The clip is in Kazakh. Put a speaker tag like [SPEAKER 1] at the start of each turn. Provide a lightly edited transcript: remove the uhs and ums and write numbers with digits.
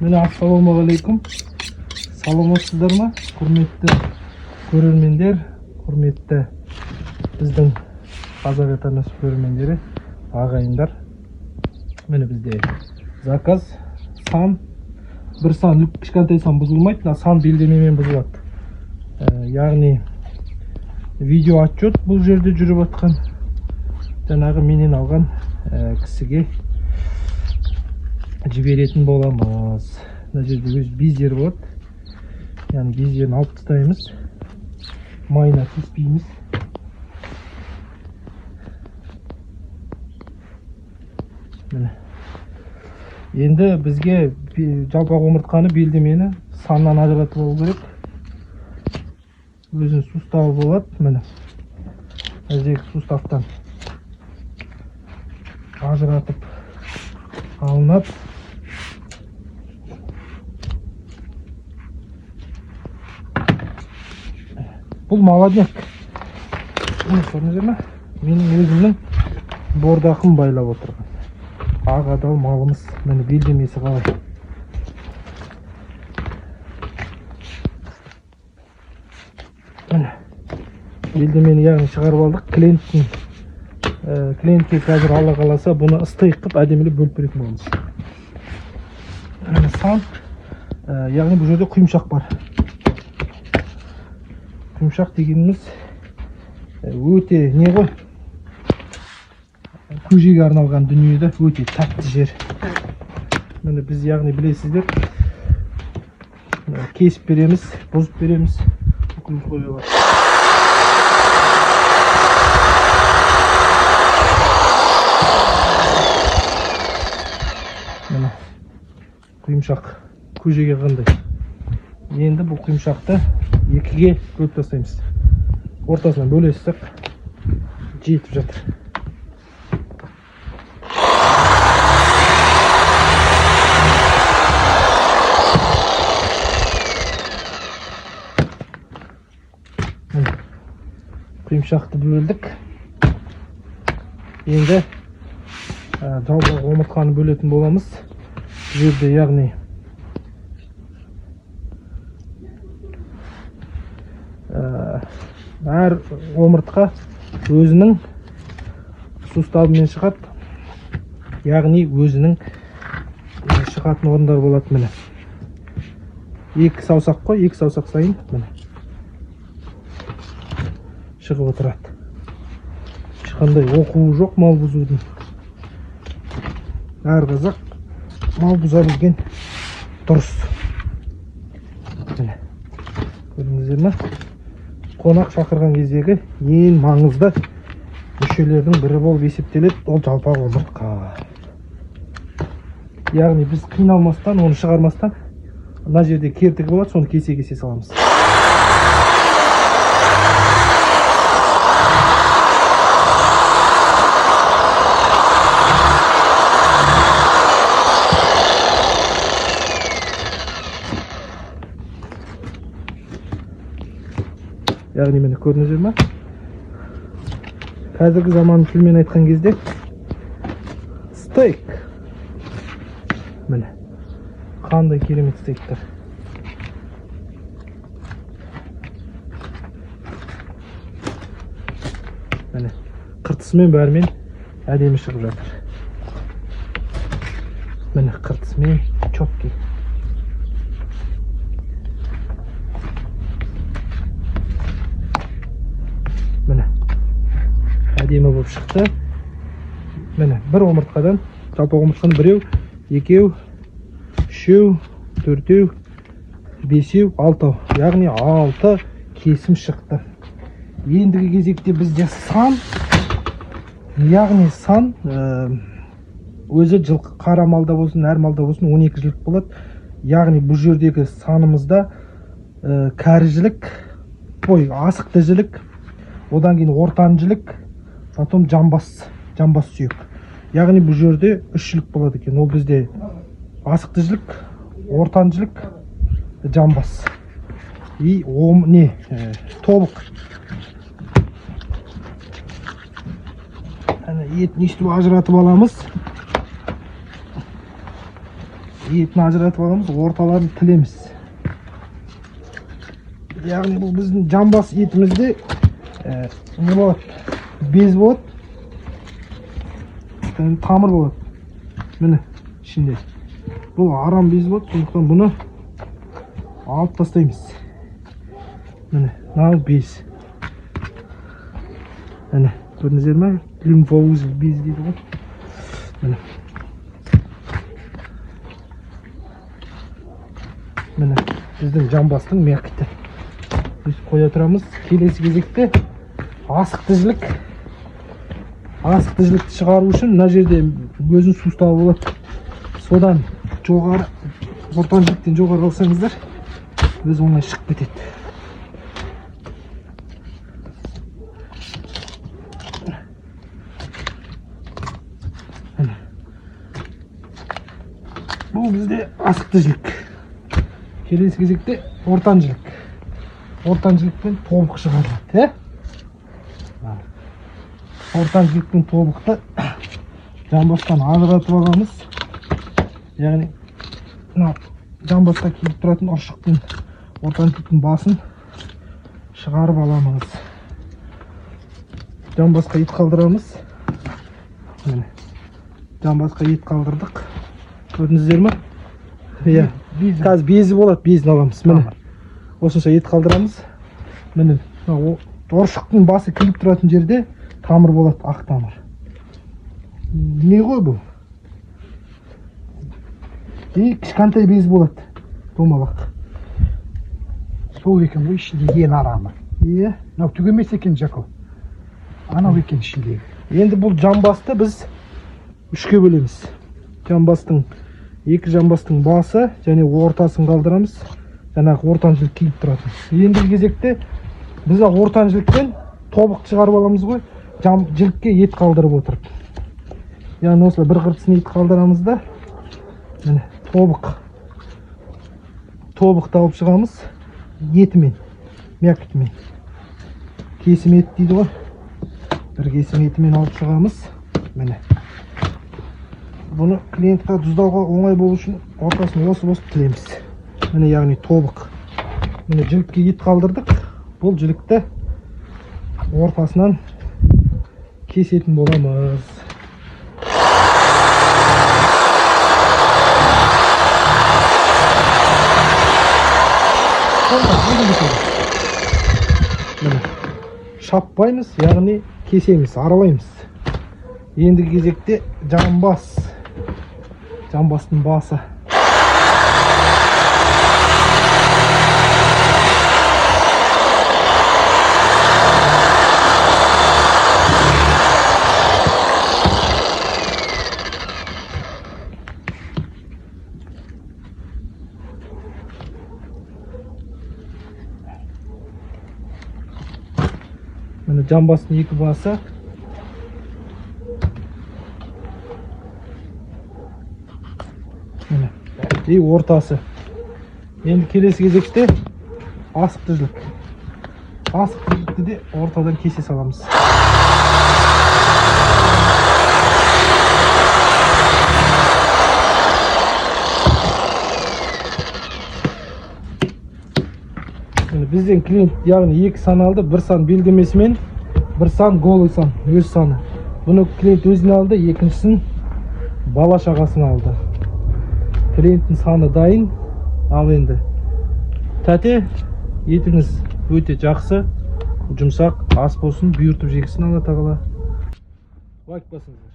[SPEAKER 1] Mene assalamualaikum. Саламатсыздар ма? Құрметті көрермендер, құрметті біздің қазақ этнос көрермендері, ағайындар. Міне бізде заказ сан, бір сан, кішкентай сан бұзылмайды, сан белдемемен бұзылады. Яғни видео отчет бұл жерде жүріп атқан. Жаңағы менен алған кісіге жіберетін боламыз. Мына жерде өз бездері болады. Яғни бездерін алып тастаймыз. Майына тиіспейміз. Міне. Енді бізге жалпақ омыртқаны белдемені саннан ажыратып алу керек. Өзінің суставы болады. Міне. Әзек суставтан ажыратып алынып. Бұл молодняк. Көрдіңіздер ме? Менің өзімнің бордақым байлап отырған. Ағадал малымыз. Міне белдемесі қалай. Міне. Белдемені яғни шығарып алдық. Клиентке қазір алла қаласа бұны ыстық қып әдемілі бөліп беретін боламыз. Міне сан. Яғни бұл жерде құйымшақ бар. Құйымшақ дегеніміз өте не ғой? Көжеге арналған дүниеде өте тәтті жер. Міне біз яғни білесіздер, кесіп береміз, бұзып береміз. Бүкіл қойылар. Міне құйымшақ көжеге қандай. Енді бұл құйымшақты екіге бөліп тастаймыз. Ортасынан бөлесек жетіп жатыр. Құйымшақты бөлдік. Енді жалпақ омыртқаны бөлетін боламыз. Бұл жерде яғни әр омыртқа өзінің суставымен шығады. Яғни өзінің шығатын орындар болады. Міне. Екі саусақ қой, екі саусақ сайын міне шығып отырады. Ешқандай оқуы жоқ мал бұзудың. Әр қазақ мал бұза білген дұрыс. Міне. Көрдіңіздер ме? Қонақ шақырған кездегі ең маңызды мүшелердің бірі болып есептеледі, ол жалпақ омыртқа. Яғни біз қиналмастан, оны шығармастан, мына жерде кертігі болады, соны кесе-кесе саламыз. Яғни мені көрдіңіздер ме? Қазіргі заманның тілмен айтқан кезде стейк. Міне. Қандай керемет стейктер. Міне. Қыртысымен бәрімен әдемі шығып жатыр. Міне қыртысымен чоткей. Міне әдемі болып шықты. Міне бір омыртқадан, жалпақ омыртқаны біреу, екеу, үшеу, төртеу, бесеу, алтау. Яғни 6 кесім шықты. Ендігі кезекте бізде сан, яғни сан өзі жылқы қара малда болсын, әр малда болсын 12 жылық болады. Яғни бұл жердегі санымызда кәрі жілік, асықты жілік, одан кейін ортан жілік, потом жамбас сүйек. Яғни бұл жерде 3 жілік болады екен. Ол бізде асықты жілік, ортан жілік, жамбас. И тобық. Етін естіп ажыратып аламыз. етін ажыратып аламыз, орталарын тілеміз. Яғни бұл біздің жамбас етімізде не болады? Без болады, тамыр болады. Міне ішінде. Бұл арам без болады, сондықтан бұны алып тастаймыз. Міне, мынау без. Міне, көрдіңіздер ме? Лимфоузел без дейді ғой. Міне. Міне, біздің жамбастың мякіті. Біз қоя тұрамыз. Келесі кезекте асықты жілікті шығару үшін мына жерде өзінің суставы болады. Содан жоғары, ортан жіліктен жоғары алсаңыздар, өз оңай шығып кетеді. Бұл бізде асықты жілік. Келесі кезекте ортан жілік. Ортан жілікпен тобық шығарылады. Ортан жілікпен тобықты жамбастан ажыратып аламыз. Яғни жамбасқа келіп тұратын ұршықтың ортан жіліктің басын шығарып аламыз. Жамбасқа ет қалдырамыз. Жамбасқа ет қалдырдық. Көрдіңіздер ме? Қазір безі болады, безін аламыз. Осынша ет қалдырамыз. Міне, ұршықтың басы келіп тұратын жерде тамыр болады, ақ тамыр. Не ғой бұл? Кішкентай без болады, домалақ.
[SPEAKER 2] Сол екен ғой ішіндегі ең арамы. Мынау түк емес екен Жақып. Анау екен ішіндегі.
[SPEAKER 1] Енді бұл жамбасты біз үшке бөлеміз. Екі жамбастың басы және ортасын қалдырамыз. Жаңағы ортан жілік келіп тұратын. Ендігі кезекте біз ортан жіліктен тобықты шығарып аламыз ғой, жілікке ет қалдырып отырып. Яғни осылай бір қыртысын ет қалдырамыз да, тобықты алып шығамыз етімен, мякітімен. Кесім ет дейді ғой. Бір кесім етімен алып шығамыз. Міне. Бұны клиентқа тұздауға оңай болу үшін ортасын осып тілеміз. Міне, яғни тобық. Міне жілікке ет қалдырдық. Бұл жілікті ортасынан кесетін боламыз. Міне, шаппаймыз, яғни кесеміз, аралаймыз. Ендігі кезекте жамбастың басы. Міне жамбастың екі басы. И ортасы. Енді келесі кезекте асықты жілік. Асықты жілікті де ортадан кесе саламыз. Бізден клиент яғни екі сан алды, бір сан белгімесімен, бір сан голый сан, өз саны. Бұны клиент өзіне алды, екіншісін бала шағасын алды. Клиенттің саны дайын. Ал енді тәте, етіңіз өте жақсы, жұмсақ, ас болсын, бұйыртып жегісін Алла тағала. Лайк басыңыздар.